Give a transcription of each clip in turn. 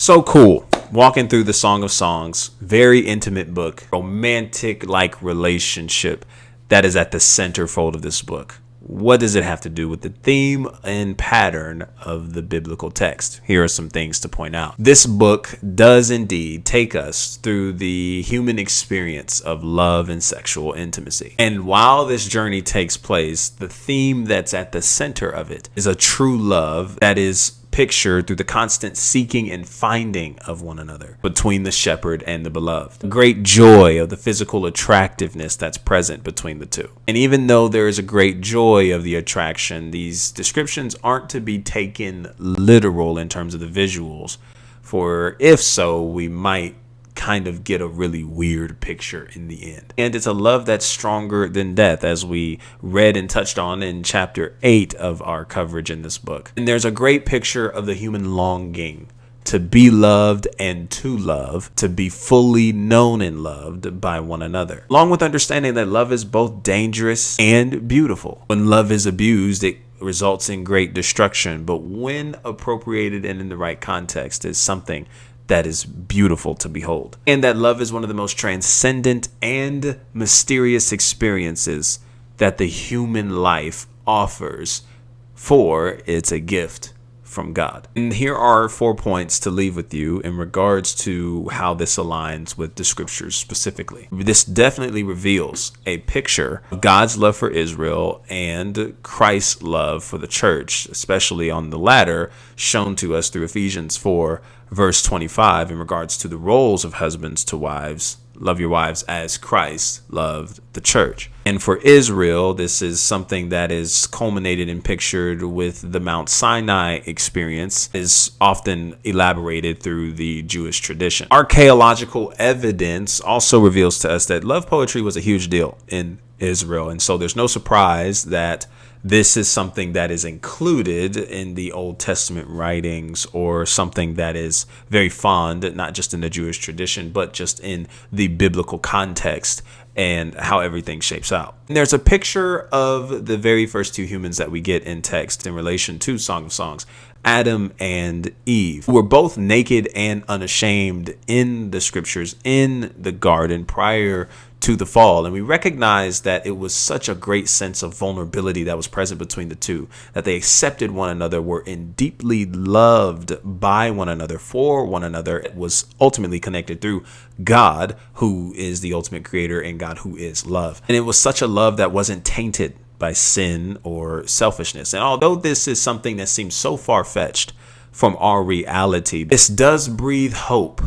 So cool. Walking through the Song of Songs, very intimate book, romantic like relationship that is at the centerfold of this book. What does it have to do with the theme and pattern of the biblical text? Here are some things to point out. This book does indeed take us through the human experience of love and sexual intimacy. And while this journey takes place, the theme that's at the center of it is a true love that is pictured through the constant seeking and finding of one another between the shepherd and the beloved. The great joy of the physical attractiveness that's present between the two. And even though there is a great joy of the attraction, these descriptions aren't to be taken literal in terms of the visuals. For if so, we might kind of get a really weird picture in the end. And it's a love that's stronger than death, as we read and touched on in chapter 8 of our coverage in this book. And there's a great picture of the human longing to be loved and to love, to be fully known and loved by one another. Along with understanding that love is both dangerous and beautiful. When love is abused, it results in great destruction, but when appropriated and in the right context, is something that is beautiful to behold. And that love is one of the most transcendent and mysterious experiences that the human life offers, for it's a gift from God. And here are 4 points to leave with you in regards to how this aligns with the scriptures specifically. This definitely reveals a picture of God's love for Israel and Christ's love for the church, especially on the latter, shown to us through Ephesians 4, verse 25, in regards to the roles of husbands to wives. Love your wives as Christ loved the church. And for Israel, this is something that is culminated and pictured with the Mount Sinai experience, is often elaborated through the Jewish tradition. Archaeological evidence also reveals to us that love poetry was a huge deal in Israel. And so there's no surprise that this is something that is included in the Old Testament writings, or something that is very fond, not just in the Jewish tradition, but just in the biblical context and how everything shapes out. And there's a picture of the very first two humans that we get in text in relation to Song of Songs, Adam and Eve, who were both naked and unashamed in the scriptures in the garden prior to the fall. And we recognize that it was such a great sense of vulnerability that was present between the two, that they accepted one another, were deeply loved by one another, for one another. It was ultimately connected through God, who is the ultimate creator, and God, who is love. And it was such a love that wasn't tainted by sin or selfishness. And although this is something that seems so far-fetched from our reality, this does breathe hope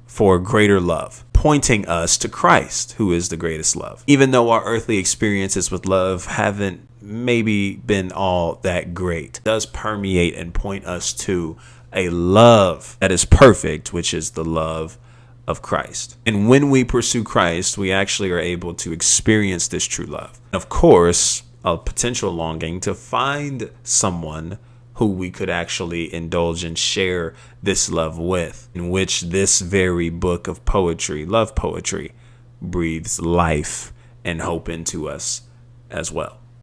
for greater love, pointing us to Christ, who is the greatest love. Even though our earthly experiences with love haven't maybe been all that great, it does permeate and point us to a love that is perfect, which is the love of Christ. And when we pursue Christ, we actually are able to experience this true love. Of course, a potential longing to find someone who we could actually indulge and share this love with, in which this very book of poetry, love poetry, breathes life and hope into us as well.